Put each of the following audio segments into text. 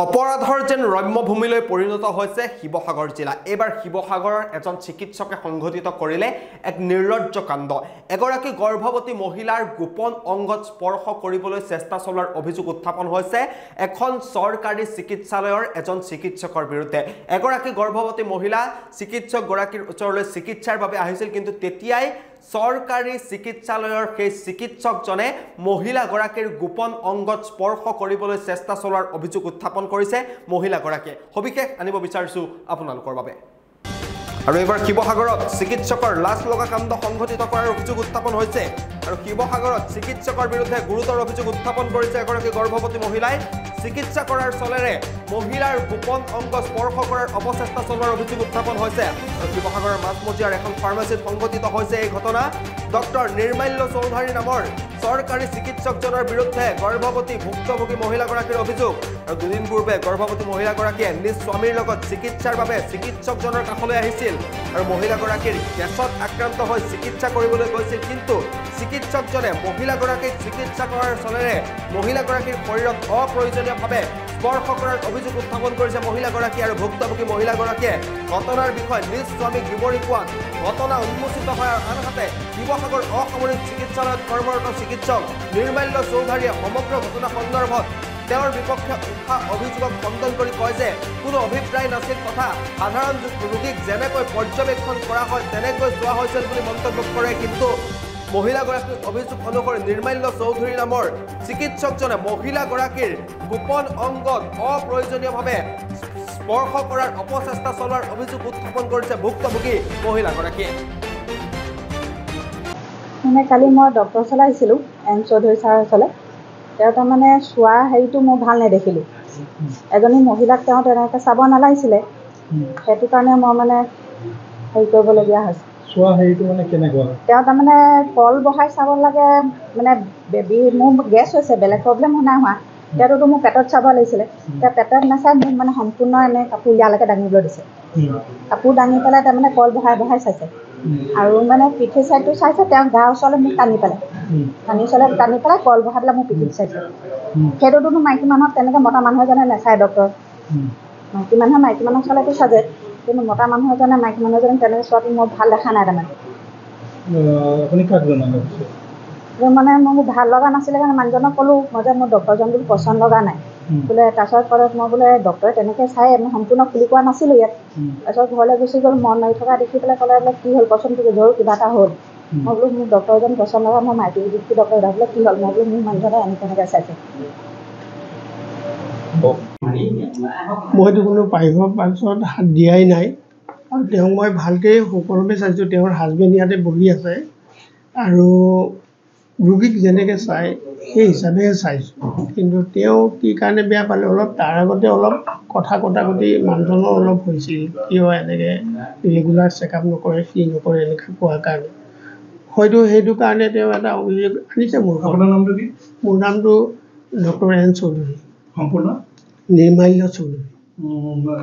অপৰাধৰ যেন ৰম্যভূমিলৈ পৰিণত হৈছে শিৱসাগৰ জিলা। এবাৰ শিৱসাগৰৰ এজন চিকিৎসকে সংঘটিত কৰিলে এক নিৰ্লজ্জ কাণ্ড। এগৰাকী গৰ্ভৱতী মহিলাৰ গোপন অংগত স্পৰ্শ কৰিবলৈ চেষ্টা চলোৱাৰ অভিযোগ উত্থাপন হৈছে এখন চৰকাৰী চিকিৎসালয়ৰ এজন চিকিৎসকৰ বিৰুদ্ধে। এগৰাকী গৰ্ভৱতী মহিলা চিকিৎসকগৰাকীৰ ওচৰলৈ চিকিৎসাৰ বাবে আহিছিল, কিন্তু তেতিয়াই চৰকাৰী চিকিৎসালয়ৰ সেই চিকিৎসকজনে মহিলাগৰাকীৰ গোপন অংগত স্পৰ্শ কৰিবলৈ চেষ্টা চলোৱাৰ অভিযোগ উত্থাপন কৰিছে মহিলাগৰাকীয়ে। সবিশেষ আনিব বিচাৰিছো আপোনালোকৰ বাবে। আৰু এবাৰ শিৱসাগৰত চিকিৎসকৰ লাজ লগা কাণ্ড সংঘটিত কৰাৰ অভিযোগ উত্থাপন হৈছে। আৰু শিৱসাগৰত চিকিৎসকৰ বিৰুদ্ধে গুৰুতৰ অভিযোগ উত্থাপন কৰিছে এগৰাকী গৰ্ভৱতী মহিলাই। চিকিৎসা কৰাৰ চলেৰে মহিলাৰ গোপন অংগ স্পৰ্শ কৰাৰ অপচেষ্টা চলোৱাৰ অভিযোগ উত্থাপন হৈছে। আৰু শিৱসাগৰৰ মাজমজিয়াৰ এখন ফাৰ্মাচীত সংঘটিত হৈছে এই ঘটনা। ডক্টৰ নিৰ্মাল্য চৌধুৰী নামৰ চৰকাৰী চিকিৎসকজনৰ বিৰুদ্ধে গৰ্ভৱতী ভুক্তভোগী মহিলাগৰাকীৰ অভিযোগ। আৰু দুদিন পূৰ্বে গৰ্ভৱতী মহিলাগৰাকীয়ে নিজ স্বামীৰ লগত চিকিৎসাৰ বাবে চিকিৎসকজনৰ কাষলৈ আহিছিল। আৰু মহিলাগৰাকীৰ গেছত আক্ৰান্ত হৈ চিকিৎসা কৰিবলৈ গৈছিল, কিন্তু চিকিৎসকজনে মহিলাগৰাকীক চিকিৎসা কৰাৰ চলেৰে মহিলাগৰাকীৰ শৰীৰত অপ্ৰয়োজনীয়ভাৱে স্পৰ্শ কৰাৰ অভিযোগ উত্থাপন কৰিছে মহিলাগৰাকী। আৰু ভুক্তভোগী মহিলাগৰাকীয়ে ঘটনাৰ বিষয়ে নিজ স্বামীক বিৱৰি কোৱাত ঘটনা উন্মোচিত হয়। আৰু আনহাতে শিৱসাগৰ অসামৰিক চিকিৎসালয়ত কৰ্মৰত চিকিৎসক নিৰ্মাল্য চৌধুৰীয়ে সমগ্ৰ ঘটনা সন্দৰ্ভত তেওঁৰ বিপক্ষে উঠা অভিযোগক খণ্ডন কৰি কয় যে কোনো অভিপ্ৰায় নাছিল, তথা সাধাৰণ ৰোগীক যেনেকৈ পৰ্যবেক্ষণ কৰা হয় তেনেকৈ চোৱা হৈছিল বুলি মন্তব্য কৰে। কিন্তু মহিলাগৰাকীৰ অভিযোগ অনুসৰি নিৰ্মাল্য চৌধুৰী নামৰ চিকিৎসকজনে মহিলাগৰাকীৰ গোপন অংগত অপ্ৰয়োজনীয়ভাৱে স্পৰ্শ কৰাৰ অপচেষ্টা চলোৱাৰ অভিযোগ উত্থাপন কৰিছে ভুক্তভোগী মহিলাগৰাকীয়ে। মানে কালি মই ডক্টৰ ওচৰলৈ আহিছিলোঁ, এন চৌধুৰী ছাৰৰ ওচৰলৈ। তেওঁ তাৰমানে চোৱা হেৰিটো মই ভাল নেদেখিলোঁ। এজনী মহিলাক তেওঁ তেনেকৈ চাব নালাগিছিলে, সেইটো কাৰণে মই মানে হেৰি কৰিবলগীয়া হৈছে। চোৱা হেৰিটো মানে কেনেকুৱা? তেওঁ তাৰমানে কল বহাই চাব লাগে, মানে বেবী মোৰ গেছ হৈছে, বেলেগ প্ৰব্লেম নাই হোৱা। তেওঁতো মোৰ পেটত চাব লাগিছিলে, তেওঁ পেটত নাচাই মোক মানে সম্পূৰ্ণ এনে কাপোৰ ইয়ালৈকে দাঙিবলৈ দিছে। কাপোৰ দাঙি পেলাই তাৰমানে কল বহাই বহাই চাইছে। আৰু মানে পিঠি চাইডটো চাইছে, তেওঁ গাৰ ওচৰলৈ মোক টানি পেলাই কল বহাই পেলাই মোৰ পিঠিত চাইছে। সেইটোতো মাইকী মানুহক তেনেকৈ মতা মানুহ এজনে নাচায় ডক্টৰ। মাইকী মানুহক চালেতো চাজে, কিন্তু মতা মানুহ এজনে মাইকী মানুহ এজনে তেনেকৈ চোৱাটো মই ভাল দেখা নাই। তাৰমানে মানে মোৰ ভাল লগা নাছিলে কাৰণে মানুহজনক ক'লোঁ মই যে মোৰ ডক্টৰজন বোলো পচন্দ লগা নাই বোলে। তাৰপিছত ক'লে মই বোলে ডক্টৰে তেনেকৈ চাই মই সম্পূৰ্ণ খুলি কোৱা নাছিলোঁ ইয়াত। তাৰপিছত ঘৰলৈ গুচি গ'ল, মন মাৰি থকা দেখি পেলাই ক'লে বোলে কি হ'ল পচন্দ জোৰ কিবা এটা হ'ল। মই বোলো মোৰ ডক্টৰজন পচন্দ লগা, মই মাইকী ডক্টৰ বোলে কি হ'ল। মই বোলো মোৰ মানুহজনে এনেকৈ চাইছে। মইতো কোনো প্ৰাইভেট পাৰ্চত হাত দিয়াই নাই, আৰু তেওঁক মই ভালকৈ সকলোকে চাইছোঁ। তেওঁৰ হাজবেণ্ড ইয়াতে বহি আছে, আৰু ৰোগীক যেনেকৈ চাই সেই হিচাপেহে চাইছোঁ। কিন্তু তেওঁ কি কাৰণে বেয়া পালে, অলপ তাৰ আগতে অলপ কথা কটাকটি মানুহজনৰ অলপ হৈছিল, কিয় এনেকৈ ৰেগুলাৰ চেকআপ নকৰে, কি নকৰে এনেকৈ কোৱাৰ কাৰণে। হয়তো সেইটো কাৰণে তেওঁ এটা অভিযোগ আনিছে মোৰ। আপোনাৰ নামটো কি? মোৰ নামটো ডক্টৰ এন চৌধুৰী। সম্পূৰ্ণ নিৰ্মাল্য চৌধুৰী।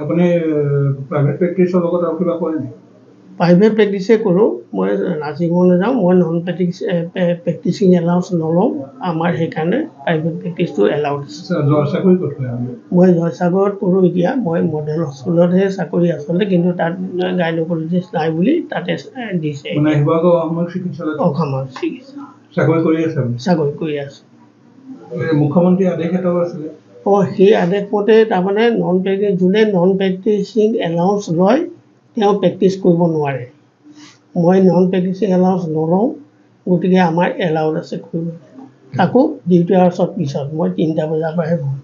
আপুনি প্ৰাইভেট প্ৰেক্টিছৰ লগত আৰু কিবা কৰে নেকি? প্ৰাইভেট প্ৰেক্টিছে কৰোঁ, মই নাৰ্ছিং হোম নাযাওঁ। মই নন প্ৰেক্টিচিং এলাউন্স নলওঁ, আমাৰ সেইকাৰণে প্ৰাইভেট প্ৰেক্টিছটো এলাউড আছে। চাকৰি ক'ত কৰে? মই জয়সাগৰত কৰোঁ এতিয়া। মই মডেল হস্পিটেলতহে চাকৰি আচলতে, কিন্তু তাত গাইনকলজিষ্ট নাই বুলি তাতে দিছে। অসমৰ চিকিৎসা চাকৰি কৰি আছে। চাকৰি কৰি আছে। মুখ্যমন্ত্ৰী আদেশ এটাও আছিলে। সেই আদেশ মতে তাৰমানে যোনে নন প্ৰেক্টিচিং এলাউন্স লয় তেওঁ প্ৰেক্টিছ কৰিব নোৱাৰে। মই নন প্ৰেক্টিচিং এলাউন্স নলওঁ, গতিকে আমাৰ এলাউড আছে কৰিবলৈ। তাকো ডিউটি আৱাৰ্ছৰ পিছত। মই 3টা বজাৰ পৰাহে বহোঁ।